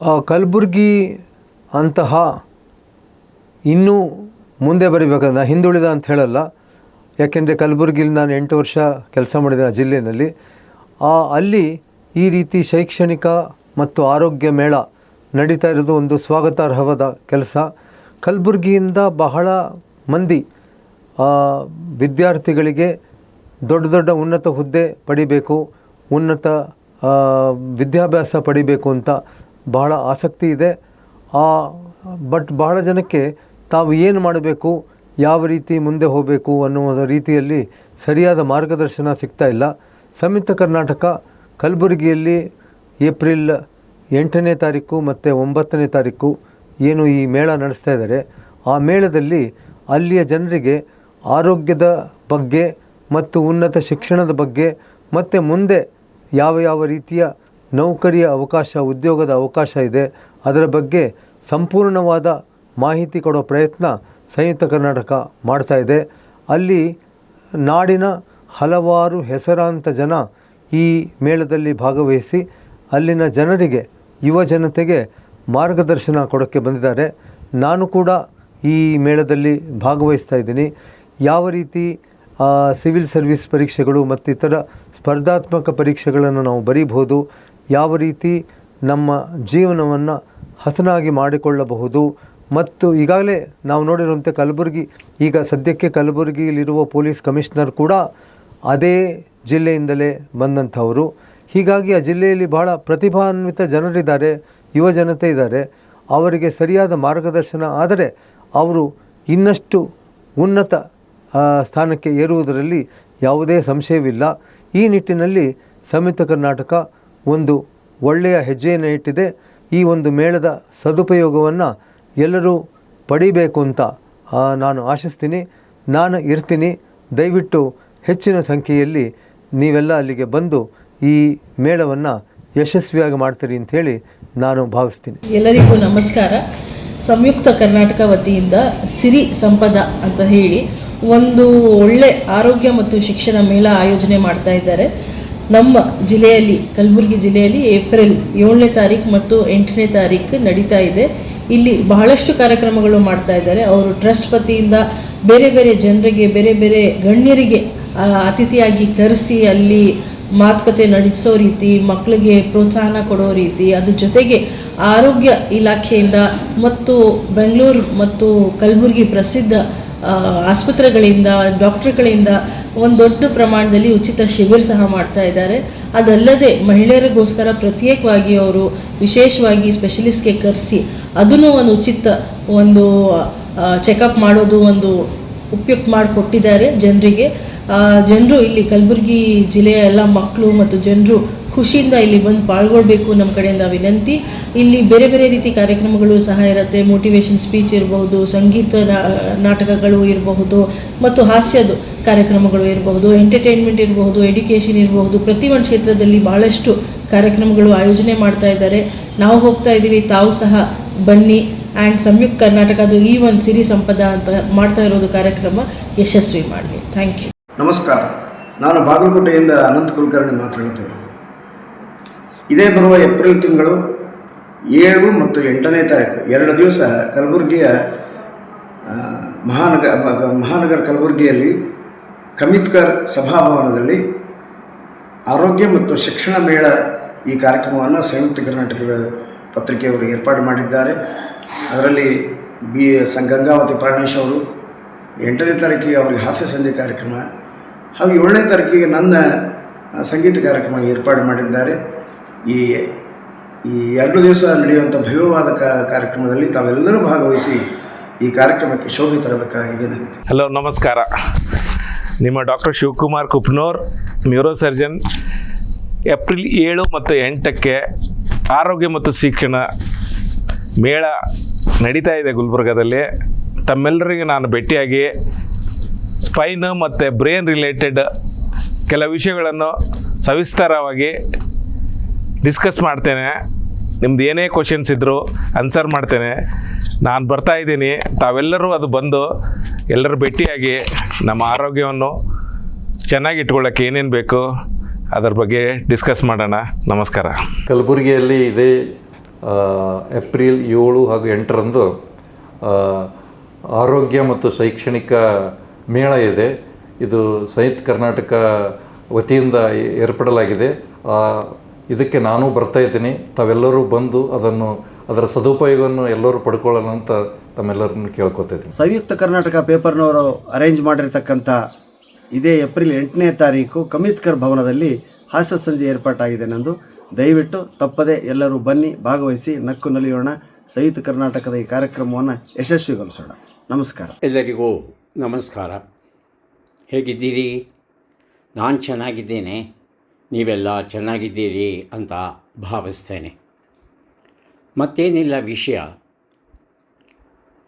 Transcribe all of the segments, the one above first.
ಕಲಬುರಗಿ ಅಂತಹ ಇನ್ನೂ ಮುಂದೆ ಬರಬೇಕಂದ್ರೆ ಹಿಂದುಳಿದ ಅಂತ ಹೇಳಲ್ಲ. ಯಾಕೆಂದರೆ ಕಲಬುರಗಿಲಿ ನಾನು 8 ವರ್ಷ ಕೆಲಸ ಮಾಡಿದೆ ಆ ಜಿಲ್ಲೆಯಲ್ಲಿ. ಅಲ್ಲಿ ಈ ರೀತಿ ಶೈಕ್ಷಣಿಕ ಮತ್ತು ಆರೋಗ್ಯ ಮೇಳ ನಡೀತಾ ಇರೋದು ಒಂದು ಸ್ವಾಗತಾರ್ಹವಾದ ಕೆಲಸ. ಕಲಬುರಗಿಯಿಂದ ಬಹಳ ಮಂದಿ ವಿದ್ಯಾರ್ಥಿಗಳಿಗೆ ದೊಡ್ಡ ದೊಡ್ಡ ಉನ್ನತ ಹುದ್ದೆ ಪಡಿಬೇಕು, ಉನ್ನತ ವಿದ್ಯಾಭ್ಯಾಸ ಪಡಿಬೇಕು ಅಂತ ಬಹಳ ಆಸಕ್ತಿ ಇದೆ. ಬಟ್ ಬಹಳ ಜನಕ್ಕೆ ತಾವು ಏನು ಮಾಡಬೇಕು, ಯಾವ ರೀತಿ ಮುಂದೆ ಹೋಗಬೇಕು ಅನ್ನುವ ರೀತಿಯಲ್ಲಿ ಸರಿಯಾದ ಮಾರ್ಗದರ್ಶನ ಸಿಗ್ತಾ ಇಲ್ಲ. ಸಂಯುಕ್ತ ಕರ್ನಾಟಕ ಕಲಬುರಗಿಯಲ್ಲಿ ಏಪ್ರಿಲ್ 8ನೇ ತಾರೀಕು ಮತ್ತು 9ನೇ ತಾರೀಕು ಏನು ಈ ಮೇಳ ನಡೆಸ್ತಾ ಇದ್ದಾರೆ, ಆ ಮೇಳದಲ್ಲಿ ಅಲ್ಲಿಯ ಜನರಿಗೆ ಆರೋಗ್ಯದ ಬಗ್ಗೆ ಮತ್ತು ಉನ್ನತ ಶಿಕ್ಷಣದ ಬಗ್ಗೆ ಮತ್ತು ಮುಂದೆ ಯಾವ ರೀತಿಯ ನೌಕರಿಯ ಅವಕಾಶ, ಉದ್ಯೋಗದ ಅವಕಾಶ ಇದೆ, ಅದರ ಬಗ್ಗೆ ಸಂಪೂರ್ಣವಾದ ಮಾಹಿತಿ ಕೊಡೋ ಪ್ರಯತ್ನ ಸಂಯುಕ್ತ ಕರ್ನಾಟಕ ಮಾಡ್ತಾ ಇದೆ. ಅಲ್ಲಿ ನಾಡಿನ ಹಲವಾರು ಹೆಸರಾಂತ ಜನ ಈ ಮೇಳದಲ್ಲಿ ಭಾಗವಹಿಸಿ ಅಲ್ಲಿನ ಜನರಿಗೆ, ಯುವ ಜನತೆಗೆ ಮಾರ್ಗದರ್ಶನ ಕೊಡೋಕ್ಕೆ ಬಂದಿದ್ದಾರೆ. ನಾನು ಕೂಡ ಈ ಮೇಳದಲ್ಲಿ ಭಾಗವಹಿಸ್ತಾ ಇದ್ದೀನಿ. ಯಾವ ರೀತಿ ಸಿವಿಲ್ ಸರ್ವಿಸ್ ಪರೀಕ್ಷೆಗಳು ಮತ್ತು ಇತರ ಸ್ಪರ್ಧಾತ್ಮಕ ಪರೀಕ್ಷೆಗಳನ್ನು ನಾವು ಬರೀಬಹುದು, ಯಾವ ರೀತಿ ನಮ್ಮ ಜೀವನವನ್ನು ಹಸನಾಗಿ ಮಾಡಿಕೊಳ್ಳಬಹುದು, ಮತ್ತು ಈಗಾಗಲೇ ನಾವು ನೋಡಿರುವಂತೆ ಕಲಬುರಗಿ, ಈಗ ಸದ್ಯಕ್ಕೆ ಕಲಬುರಗಿಯಲ್ಲಿರುವ ಪೊಲೀಸ್ ಕಮಿಷನರ್ ಕೂಡ ಅದೇ ಜಿಲ್ಲೆಯಿಂದಲೇ ಬಂದಂಥವರು. ಹೀಗಾಗಿ ಆ ಜಿಲ್ಲೆಯಲ್ಲಿ ಬಹಳ ಪ್ರತಿಭಾನ್ವಿತ ಜನರಿದ್ದಾರೆ, ಯುವ ಜನತೆ ಇದ್ದಾರೆ. ಅವರಿಗೆ ಸರಿಯಾದ ಮಾರ್ಗದರ್ಶನ ಆದರೆ ಅವರು ಇನ್ನಷ್ಟು ಉನ್ನತ ಸ್ಥಾನಕ್ಕೆ ಏರುವುದರಲ್ಲಿ ಯಾವುದೇ ಸಂಶಯವಿಲ್ಲ. ಈ ನಿಟ್ಟಿನಲ್ಲಿ ಸಂಯುಕ್ತ ಕರ್ನಾಟಕ ಒಂದು ಒಳ್ಳೆಯ ಹೆಜ್ಜೆಯನ್ನು ಇಟ್ಟಿದೆ. ಈ ಒಂದು ಮೇಳದ ಸದುಪಯೋಗವನ್ನು ಎಲ್ಲರೂ ಪಡಿಬೇಕು ಅಂತ ನಾನು ಆಶಿಸ್ತೀನಿ. ನಾನು ಇರ್ತೀನಿ. ದಯವಿಟ್ಟು ಹೆಚ್ಚಿನ ಸಂಖ್ಯೆಯಲ್ಲಿ ನೀವೆಲ್ಲ ಅಲ್ಲಿಗೆ ಬಂದು ಈ ಮೇಳವನ್ನು ಯಶಸ್ವಿಯಾಗಿ ಮಾಡ್ತೀರಿ ಅಂಥೇಳಿ ನಾನು ಭಾವಿಸ್ತೀನಿ. ಎಲ್ಲರಿಗೂ ನಮಸ್ಕಾರ. ಸಂಯುಕ್ತ ಕರ್ನಾಟಕ ವತಿಯಿಂದ ಸಿರಿ ಸಂಪದ ಅಂತ ಹೇಳಿ ಒಂದು ಒಳ್ಳೆ ಆರೋಗ್ಯ ಮತ್ತು ಶಿಕ್ಷಣ ಮೇಳ ಆಯೋಜನೆ ಮಾಡ್ತಾ ಇದ್ದಾರೆ. ನಮ್ಮ ಜಿಲ್ಲೆಯಲ್ಲಿ, ಕಲಬುರಗಿ ಜಿಲ್ಲೆಯಲ್ಲಿ ಏಪ್ರಿಲ್ 7ನೇ ತಾರೀಕು ಮತ್ತು 8ನೇ ತಾರೀಕು ನಡೀತಾ ಇದೆ. ಇಲ್ಲಿ ಬಹಳಷ್ಟು ಕಾರ್ಯಕ್ರಮಗಳು ಮಾಡ್ತಾ ಇದ್ದಾರೆ. ಅವರು ಟ್ರಸ್ಟ್ ವತಿಯಿಂದ ಬೇರೆ ಬೇರೆ ಜನರಿಗೆ, ಬೇರೆ ಬೇರೆ ಗಣ್ಯರಿಗೆ ಅತಿಥಿಯಾಗಿ ಕರೆಸಿ ಅಲ್ಲಿ ಮಾತುಕತೆ ನಡೆಸೋ ರೀತಿ, ಮಕ್ಕಳಿಗೆ ಪ್ರೋತ್ಸಾಹನ ಕೊಡೋ ರೀತಿ, ಅದ್ರ ಜೊತೆಗೆ ಆರೋಗ್ಯ ಇಲಾಖೆಯಿಂದ ಮತ್ತು ಬೆಂಗಳೂರು ಮತ್ತು ಕಲಬುರಗಿ ಪ್ರಸಿದ್ಧ ಆಸ್ಪತ್ರೆಗಳಿಂದ, ಡಾಕ್ಟರ್ಗಳಿಂದ ಒಂದು ದೊಡ್ಡ ಪ್ರಮಾಣದಲ್ಲಿ ಉಚಿತ ಶಿಬಿರ ಸಹ ಮಾಡ್ತಾ ಇದ್ದಾರೆ. ಅದಲ್ಲದೆ ಮಹಿಳೆಯರಿಗೋಸ್ಕರ ಪ್ರತ್ಯೇಕವಾಗಿ ಅವರು ವಿಶೇಷವಾಗಿ ಸ್ಪೆಷಲಿಸ್ಟ್ಗೆ ಕರೆಸಿ ಅದನ್ನು ಒಂದು ಉಚಿತ ಒಂದು ಚೆಕಪ್ ಮಾಡೋದು ಒಂದು ಉಪಯುಕ್ತ ಮಾಡಿಕೊಟ್ಟಿದ್ದಾರೆ ಜನರಿಗೆ. ಜನರು ಇಲ್ಲಿ ಕಲಬುರಗಿ ಜಿಲ್ಲೆಯ ಎಲ್ಲ ಮಕ್ಕಳು ಮತ್ತು ಜನರು ಖುಷಿಯಿಂದ ಇಲ್ಲಿ ಬಂದು ಪಾಲ್ಗೊಳ್ಬೇಕು ನಮ್ಮ ಕಡೆಯಿಂದ ವಿನಂತಿ. ಇಲ್ಲಿ ಬೇರೆ ಬೇರೆ ರೀತಿ ಕಾರ್ಯಕ್ರಮಗಳು ಸಹ ಇರುತ್ತೆ. ಮೋಟಿವೇಶನ್ ಸ್ಪೀಚ್ ಇರಬಹುದು, ಸಂಗೀತ ನಾಟಕಗಳು ಇರಬಹುದು, ಮತ್ತು ಹಾಸ್ಯದ ಕಾರ್ಯಕ್ರಮಗಳು ಇರಬಹುದು, ಎಂಟರ್ಟೈನ್ಮೆಂಟ್ ಇರಬಹುದು, ಎಡ್ಯುಕೇಷನ್ ಇರಬಹುದು. ಪ್ರತಿಯೊಂದು ಕ್ಷೇತ್ರದಲ್ಲಿ ಭಾಳಷ್ಟು ಕಾರ್ಯಕ್ರಮಗಳು ಆಯೋಜನೆ ಮಾಡ್ತಾ ಇದ್ದಾರೆ. ನಾವು ಹೋಗ್ತಾ ಇದ್ದೀವಿ, ತಾವು ಸಹ ಬನ್ನಿ. ಆ್ಯಂಡ್ ಸಂಯುಕ್ತ ಕರ್ನಾಟಕದ ಈ ಒಂದು ಸಿರಿ ಸಂಪದ ಅಂತ ಮಾಡ್ತಾ ಇರೋದು ಕಾರ್ಯಕ್ರಮ ಯಶಸ್ವಿ ಮಾಡಲಿ. Thank you. ನಮಸ್ಕಾರ. ನಾನು ಬಾಗಲಕೋಟೆಯಿಂದ ಅನಂತ ಕುಲಕರ್ಣಿ ಮಾತನಾಡುತ್ತೇನೆ. ಇದೇ ಬರುವ ಏಪ್ರಿಲ್ ತಿಂಗಳು 7 ಮತ್ತು 8ನೇ ತಾರೀಕು 2 ದಿವಸ ಕಲಬುರಗಿಯ ಮಹಾನಗರ ಕಲಬುರಗಿಯಲ್ಲಿ ಕಮಿತ್ಕರ್ ಸಭಾಭವನದಲ್ಲಿ ಆರೋಗ್ಯ ಮತ್ತು ಶಿಕ್ಷಣ ಮೇಳ ಈ ಕಾರ್ಯಕ್ರಮವನ್ನು ಸಂಯುಕ್ತ ಕರ್ನಾಟಕದ ಪತ್ರಿಕೆಯವರು ಏರ್ಪಾಡು ಮಾಡಿದ್ದಾರೆ. ಅದರಲ್ಲಿ ಗಂಗಾವತಿ ಪ್ರಾಣೇಶ್ ಅವರು 8ನೇ ತಾರೀಕಿಗೆ ಅವರಿಗೆ ಹಾಸ್ಯ ಸಂಜೆ ಕಾರ್ಯಕ್ರಮ ಹಾಗೂ 7ನೇ ತಾರೀಕಿಗೆ ನನ್ನ ಸಂಗೀತ ಕಾರ್ಯಕ್ರಮ ಏರ್ಪಾಡು ಮಾಡಿದ್ದಾರೆ. ಈ 2 ದಿವಸ ನಡೆಯುವಂಥ ಭವ್ಯವಾದ ಕಾರ್ಯಕ್ರಮದಲ್ಲಿ ತಾವೆಲ್ಲರೂ ಭಾಗವಹಿಸಿ ಈ ಕಾರ್ಯಕ್ರಮಕ್ಕೆ ಶೋಭೆ ತರಬೇಕಾಗಿದೆ. ಹಲೋ, ನಮಸ್ಕಾರ. ನಿಮ್ಮ ಡಾಕ್ಟರ್ ಶಿವಕುಮಾರ್ ಕುಪ್ನೂರ್, ನ್ಯೂರೋಸರ್ಜನ್. ಏಪ್ರಿಲ್ 7 ಮತ್ತು 8ಕ್ಕೆ ಆರೋಗ್ಯ ಮತ್ತು ಶಿಕ್ಷಣ ಮೇಳ ನಡೀತಾ ಇದೆ ಗುಲ್ಬರ್ಗಾದಲ್ಲಿ. ತಮ್ಮೆಲ್ಲರಿಗೆ ನಾನು ಭೇಟಿಯಾಗಿ ಸ್ಪೈನ್ ಮತ್ತು ಬ್ರೈನ್ ರಿಲೇಟೆಡ್ ಕೆಲವು ವಿಷಯಗಳನ್ನು ಸವಿಸ್ತಾರವಾಗಿ ಡಿಸ್ಕಸ್ ಮಾಡ್ತೇನೆ. ನಿಮ್ದು ಏನೇ ಕ್ವಶನ್ಸ್ ಇದ್ದರೂ ಆನ್ಸರ್ ಮಾಡ್ತೇನೆ. ನಾನು ಬರ್ತಾ ಇದ್ದೀನಿ, ತಾವೆಲ್ಲರೂ ಅದು ಬಂದು ಎಲ್ಲರೂ ಭೇಟಿಯಾಗಿ ನಮ್ಮ ಆರೋಗ್ಯವನ್ನು ಚೆನ್ನಾಗಿ ಇಟ್ಕೊಳ್ಳೋಕ್ಕೆ ಏನೇನು ಬೇಕು ಅದರ ಬಗ್ಗೆ ಡಿಸ್ಕಸ್ ಮಾಡೋಣ. ನಮಸ್ಕಾರ. ಕಲಬುರಗಿಯಲ್ಲಿ ಇದೇ ಏಪ್ರಿಲ್ 7 ಹಾಗೂ 8ರಂದು ಆರೋಗ್ಯ ಮತ್ತು ಶೈಕ್ಷಣಿಕ ಮೇಳ ಇದೆ. ಇದು ಸಂಯುಕ್ತ ಕರ್ನಾಟಕ ವತಿಯಿಂದ ಏರ್ಪಡಲಾಗಿದೆ. ಇದಕ್ಕೆ ನಾನು ಬರ್ತಾ ಇದ್ದೀನಿ. ತಾವೆಲ್ಲರೂ ಬಂದು ಅದರ ಸದುಪಯೋಗವನ್ನು ಎಲ್ಲರೂ ಪಡ್ಕೊಳ್ಳೋಣ ಅಂತ ತಮ್ಮೆಲ್ಲರನ್ನು ಕೇಳ್ಕೊತಿದ್ದೀನಿ. ಸಂಯುಕ್ತ ಕರ್ನಾಟಕ ಪೇಪರ್ನವರು ಅರೇಂಜ್ ಮಾಡಿರ್ತಕ್ಕಂಥ ಇದೇ ಏಪ್ರಿಲ್ 8ನೇ ತಾರೀಕು ಕಮಿತ್ಕರ್ ಭವನದಲ್ಲಿ ಹಾಸ್ಯ ಸಂಜೆ ಏರ್ಪಾಟಾಗಿದೆ ನಂದು. ದಯವಿಟ್ಟು ತಪ್ಪದೆ ಎಲ್ಲರೂ ಬನ್ನಿ, ಭಾಗವಹಿಸಿ, ನಕ್ಕು ನಲಿಯೋಣ. ಸಂಯುಕ್ತ ಕರ್ನಾಟಕದ ಈ ಕಾರ್ಯಕ್ರಮವನ್ನು ಯಶಸ್ವಿಗೊಳಿಸೋಣ. ನಮಸ್ಕಾರ. ಎಲ್ಲರಿಗೂ ನಮಸ್ಕಾರ. ಹೇಗಿದ್ದೀರಿ? ನಾನು ಚೆನ್ನಾಗಿದ್ದೇನೆ, ನೀವೆಲ್ಲ ಚೆನ್ನಾಗಿದ್ದೀರಿ ಅಂತ ಭಾವಿಸ್ತೇನೆ. ಮತ್ತೇನಿಲ್ಲ ವಿಷಯ.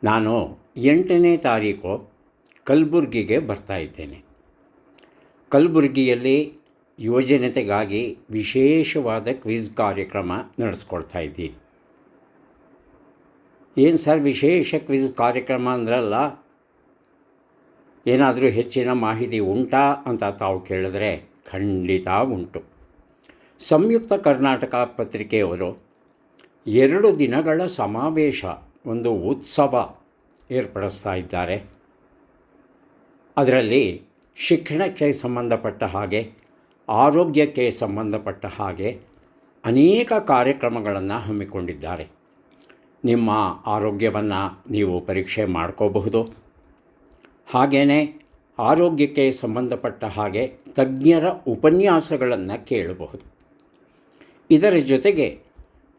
ನಾನು 8ನೇ ತಾರೀಕು ಕಲಬುರಗಿಗೆ ಬರ್ತಾ ಇದ್ದೇನೆ. ಕಲಬುರಗಿಯಲ್ಲಿ ಯುವಜನತೆಗಾಗಿ ವಿಶೇಷವಾದ ಕ್ವಿಜ್ ಕಾರ್ಯಕ್ರಮ ನಡೆಸ್ಕೊಡ್ತಾ ಇದ್ದೀನಿ. ಏನು ಸರ್ ವಿಶೇಷ ಕ್ವಿಜ್ ಕಾರ್ಯಕ್ರಮ ಅಂದ್ರಲ್ಲ, ಏನಾದರೂ ಹೆಚ್ಚಿನ ಮಾಹಿತಿ ಉಂಟಾ ಅಂತ ತಾವು ಕೇಳಿದ್ರೆ ಖಂಡಿತ ಉಂಟು. ಸಂಯುಕ್ತ ಕರ್ನಾಟಕ ಪತ್ರಿಕೆಯವರು 2 ದಿನಗಳ ಸಮಾವೇಶ, ಒಂದು ಉತ್ಸವ ಏರ್ಪಡಿಸ್ತಾ ಇದ್ದಾರೆ. ಅದರಲ್ಲಿ ಶಿಕ್ಷಣಕ್ಕೆ ಸಂಬಂಧಪಟ್ಟ ಹಾಗೆ, ಆರೋಗ್ಯಕ್ಕೆ ಸಂಬಂಧಪಟ್ಟ ಹಾಗೆ ಅನೇಕ ಕಾರ್ಯಕ್ರಮಗಳನ್ನು ಹಮ್ಮಿಕೊಂಡಿದ್ದಾರೆ. ನಿಮ್ಮ ಆರೋಗ್ಯವನ್ನು ನೀವು ಪರೀಕ್ಷೆ ಮಾಡ್ಕೋಬಹುದು. ಹಾಗೆಯೇ ಆರೋಗ್ಯಕ್ಕೆ ಸಂಬಂಧಪಟ್ಟ ಹಾಗೆ ತಜ್ಞರ ಉಪನ್ಯಾಸಗಳನ್ನು ಕೇಳಬಹುದು. ಇದರ ಜೊತೆಗೆ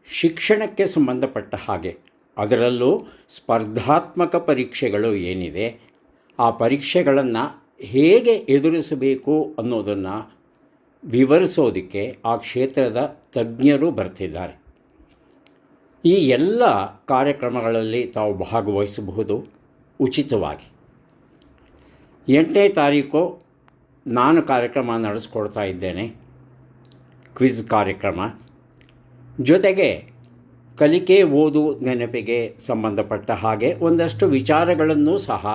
ಶಿಕ್ಷಣಕ್ಕೆ ಸಂಬಂಧಪಟ್ಟ ಹಾಗೆ, ಅದರಲ್ಲೂ ಸ್ಪರ್ಧಾತ್ಮಕ ಪರೀಕ್ಷೆಗಳು ಏನಿದೆ, ಆ ಪರೀಕ್ಷೆಗಳನ್ನು ಹೇಗೆ ಎದುರಿಸಬೇಕು ಅನ್ನೋದನ್ನು ವಿವರಿಸೋದಕ್ಕೆ ಆ ಕ್ಷೇತ್ರದ ತಜ್ಞರು ಬರ್ತಿದ್ದಾರೆ. ಈ ಎಲ್ಲ ಕಾರ್ಯಕ್ರಮಗಳಲ್ಲಿ ತಾವು ಭಾಗವಹಿಸಬಹುದು ಉಚಿತವಾಗಿ. 8ನೇ ತಾರೀಕು ನಾನು ಕಾರ್ಯಕ್ರಮ ನಡೆಸ್ಕೊಡ್ತಾ ಇದ್ದೇನೆ, ಕ್ವಿಜ್ ಕಾರ್ಯಕ್ರಮ. ಜೊತೆಗೆ ಕಲಿಕೆ, ಓದು, ನೆನಪಿಗೆ ಸಂಬಂಧಪಟ್ಟ ಹಾಗೆ ಒಂದಷ್ಟು ವಿಚಾರಗಳನ್ನು ಸಹ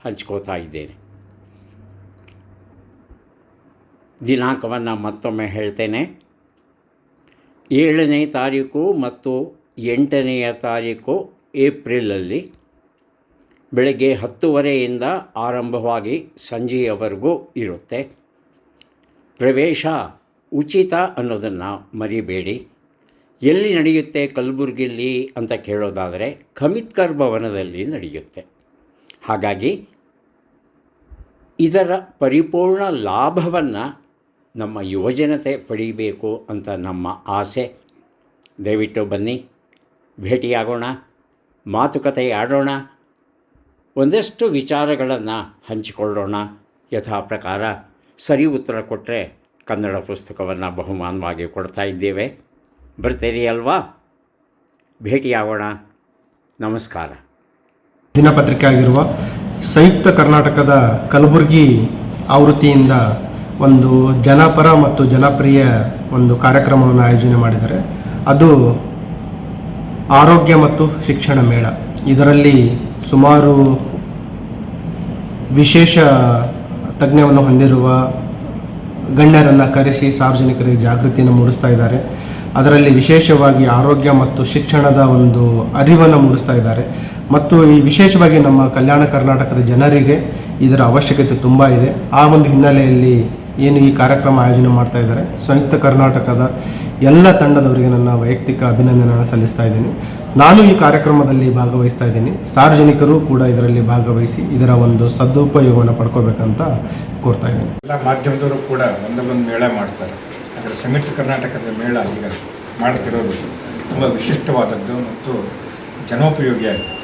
ಹಂಚ್ಕೋತಾ ಇದ್ದೇನೆ. ದಿನಾಂಕವನ್ನು ಮತ್ತೊಮ್ಮೆ ಹೇಳ್ತೇನೆ. 7ನೇ ತಾರೀಕು ಮತ್ತು 8ನೇ ತಾರೀಕು ಏಪ್ರಿಲಲ್ಲಿ ಬೆಳಗ್ಗೆ 10:30ಯಿಂದ ಆರಂಭವಾಗಿ ಸಂಜೆಯವರೆಗೂ ಇರುತ್ತೆ. ಪ್ರವೇಶ ಉಚಿತ ಅನ್ನೋದನ್ನು ಮರಿಬೇಡಿ. ಎಲ್ಲಿ ನಡೆಯುತ್ತೆ ಕಲಬುರಗಿಯಲ್ಲಿ ಅಂತ ಕೇಳೋದಾದರೆ ಕಮಿತ್ಕರ್ ಭವನದಲ್ಲಿ ನಡೆಯುತ್ತೆ. ಹಾಗಾಗಿ ಇದರ ಪರಿಪೂರ್ಣ ಲಾಭವನ್ನು ನಮ್ಮ ಯುವಜನತೆ ಪಡೀಬೇಕು ಅಂತ ನಮ್ಮ ಆಸೆ. ದಯವಿಟ್ಟು ಬನ್ನಿ, ಭೇಟಿಯಾಗೋಣ, ಮಾತುಕತೆ ಆಡೋಣ, ಒಂದಷ್ಟು ವಿಚಾರಗಳನ್ನು ಹಂಚಿಕೊಳ್ಳೋಣ. ಯಥಾ ಪ್ರಕಾರ ಸರಿ ಉತ್ತರ ಕೊಟ್ಟರೆ ಕನ್ನಡ ಪುಸ್ತಕವನ್ನು ಬಹುಮಾನವಾಗಿ ಕೊಡ್ತಾ ಇದ್ದೇವೆ. ಬರ್ತೀರಿ ಅಲ್ವಾ? ಭೇಟಿಯಾಗೋಣ. ನಮಸ್ಕಾರ. ದಿನಪತ್ರಿಕೆ ಆಗಿರುವ ಸಂಯುಕ್ತ ಕರ್ನಾಟಕದ ಕಲಬುರಗಿ ಆವೃತ್ತಿಯಿಂದ ಒಂದು ಜನಪರ ಮತ್ತು ಜನಪ್ರಿಯ ಒಂದು ಕಾರ್ಯಕ್ರಮವನ್ನು ಆಯೋಜನೆ ಮಾಡಿದ್ದಾರೆ. ಅದು ಆರೋಗ್ಯ ಮತ್ತು ಶಿಕ್ಷಣ ಮೇಳ. ಇದರಲ್ಲಿ ಸುಮಾರು ವಿಶೇಷ ತಜ್ಞವನ್ನು ಹೊಂದಿರುವ ಗಣ್ಯರನ್ನು ಕರೆಸಿ ಸಾರ್ವಜನಿಕರಿಗೆ ಜಾಗೃತಿಯನ್ನು ಮೂಡಿಸ್ತಾ ಇದ್ದಾರೆ. ಅದರಲ್ಲಿ ವಿಶೇಷವಾಗಿ ಆರೋಗ್ಯ ಮತ್ತು ಶಿಕ್ಷಣದ ಒಂದು ಅರಿವನ್ನು ಮೂಡಿಸ್ತಾ ಇದ್ದಾರೆ. ಮತ್ತು ಈ ವಿಶೇಷವಾಗಿ ನಮ್ಮ ಕಲ್ಯಾಣ ಕರ್ನಾಟಕದ ಜನರಿಗೆ ಇದರ ಅವಶ್ಯಕತೆ ತುಂಬ ಇದೆ. ಆ ಒಂದು ಹಿನ್ನೆಲೆಯಲ್ಲಿ ಏನು ಈ ಕಾರ್ಯಕ್ರಮ ಆಯೋಜನೆ ಮಾಡ್ತಾ ಇದ್ದಾರೆ, ಸಂಯುಕ್ತ ಕರ್ನಾಟಕದ ಎಲ್ಲ ತಂಡದವರಿಗೆ ನನ್ನ ವೈಯಕ್ತಿಕ ಅಭಿನಂದನೆಯನ್ನು ಸಲ್ಲಿಸ್ತಾ ಇದ್ದೀನಿ. ನಾನು ಈ ಕಾರ್ಯಕ್ರಮದಲ್ಲಿ ಭಾಗವಹಿಸ್ತಾ ಇದ್ದೀನಿ. ಸಾರ್ವಜನಿಕರು ಕೂಡ ಇದರಲ್ಲಿ ಭಾಗವಹಿಸಿ ಇದರ ಒಂದು ಸದುಪಯೋಗವನ್ನು ಪಡ್ಕೋಬೇಕಂತ ಕೋರ್ತಾ ಇದ್ದೀನಿ. ಎಲ್ಲ ಮಾಧ್ಯಮದವರು ಕೂಡ ಒಂದೊಂದು ಮೇಳ ಮಾಡ್ತಾರೆ. ಅದರ ಸಂಯುಕ್ತ ಕರ್ನಾಟಕದ ಮೇಳ ಈಗ ಮಾಡ್ತಿರೋದು ತುಂಬ ವಿಶಿಷ್ಟವಾದದ್ದು ಮತ್ತು ಜನೋಪಯೋಗಿಯಾಗಿದೆ.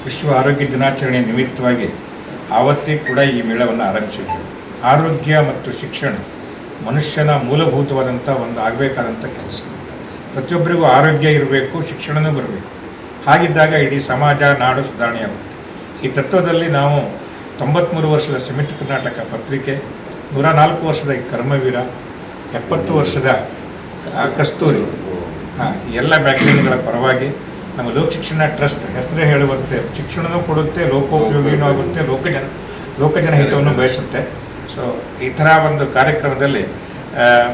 ವಿಶ್ವ ಆರೋಗ್ಯ ದಿನಾಚರಣೆ ನಿಮಿತ್ತವಾಗಿ ಆವತ್ತೇ ಕೂಡ ಈ ಮೇಳವನ್ನು ಆರಂಭಿಸಿದ್ದೀವಿ. ಆರೋಗ್ಯ ಮತ್ತು ಶಿಕ್ಷಣ ಮನುಷ್ಯನ ಮೂಲಭೂತವಾದಂಥ ಒಂದು ಆಗಬೇಕಾದಂಥ ಕೆಲಸ. ಪ್ರತಿಯೊಬ್ಬರಿಗೂ ಆರೋಗ್ಯ ಇರಬೇಕು, ಶಿಕ್ಷಣವೂ ಬರಬೇಕು. ಹಾಗಿದ್ದಾಗ ಇಡೀ ಸಮಾಜ, ನಾಡು ಸುಧಾರಣೆಯಾಗುತ್ತೆ. ಈ ತತ್ವದಲ್ಲಿ ನಾವು 93 ವರ್ಷದ ಸಂಯುಕ್ತ ಕರ್ನಾಟಕ ಪತ್ರಿಕೆ, 104 ವರ್ಷದ ಈ ಕರ್ಮವೀರ, 70 ವರ್ಷದ ಕಸ್ತೂರಿ, ಎಲ್ಲ ಮ್ಯಾಗಝೀನ್ಗಳ ಪರವಾಗಿ ನಮ್ಮ ಲೋಕ ಶಿಕ್ಷಣ ಟ್ರಸ್ಟ್ ಹೆಸರೇ ಹೇಳುವಂತೆ ಶಿಕ್ಷಣವೂ ಕೊಡುತ್ತೆ, ಲೋಕೋಪಯೋಗಿನೂ ಆಗುತ್ತೆ, ಲೋಕಜನ ಹಿತವನ್ನು ಬಯಸುತ್ತೆ. ಸೊ ಈ ಥರ ಒಂದು ಕಾರ್ಯಕ್ರಮದಲ್ಲಿ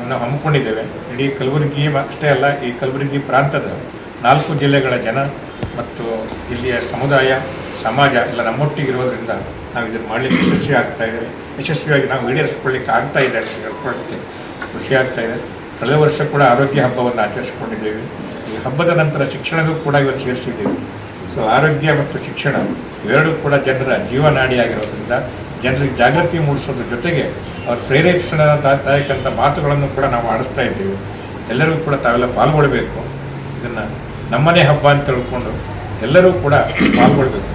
ನಾವು ಹಮ್ಮಿಕೊಂಡಿದ್ದೇವೆ. ಇಡೀ ಇಡೀ ಕಲಬುರಗಿ ಅಷ್ಟೇ ಅಲ್ಲ, ಈ ಕಲಬುರಗಿ ಪ್ರಾಂತದ 4 ಜಿಲ್ಲೆಗಳ ಜನ ಮತ್ತು ಇಲ್ಲಿಯ ಸಮುದಾಯ ಸಮಾಜ ಎಲ್ಲ ನಮ್ಮೊಟ್ಟಿಗಿರೋದ್ರಿಂದ ನಾವು ಇದನ್ನು ಮಾಡಲಿಕ್ಕೆ ಯಶಸ್ವಿಯಾಗಿ ನಾವು ಈಡೇರಿಸ್ಕೊಳ್ಳಿಕ್ಕೆ ಆಗ್ತಾ ಇದೆ ಅಂತ ಹೇಳ್ಕೊಳ್ಳಿಕ್ಕೆ ಖುಷಿ ಆಗ್ತಾ ಇದೆ. ಕಳೆದ ವರ್ಷ ಕೂಡ ಆರೋಗ್ಯ ಹಬ್ಬವನ್ನು ಆಚರಿಸ್ಕೊಂಡಿದ್ದೇವೆ. ಈ ಹಬ್ಬದ ನಂತರ ಶಿಕ್ಷಣವೂ ಕೂಡ ಇವತ್ತು ಸೇರಿಸಿದ್ದೇವೆ. ಸೊ ಆರೋಗ್ಯ ಮತ್ತು ಶಿಕ್ಷಣ ಇವೆರಡೂ ಕೂಡ ಜನರ ಜೀವನಾಡಿಯಾಗಿರೋದ್ರಿಂದ ಜನರಿಗೆ ಜಾಗೃತಿ ಮೂಡಿಸೋದ್ರ ಜೊತೆಗೆ ಅವ್ರು ಪ್ರೇರೇಪಿಸತಕ್ಕಂಥ ಮಾತುಗಳನ್ನು ಕೂಡ ನಾವು ಆಡಿಸ್ತಾ ಇದ್ದೇವೆ. ಎಲ್ಲರಿಗೂ ಕೂಡ ತಾವೆಲ್ಲ ಪಾಲ್ಗೊಳ್ಬೇಕು. ಇದನ್ನು ನಮ್ಮನೇ ಹಬ್ಬ ಅಂತ ತಿಳ್ಕೊಂಡು ಎಲ್ಲರೂ ಕೂಡ ಪಾಲ್ಗೊಳ್ಬೇಕು.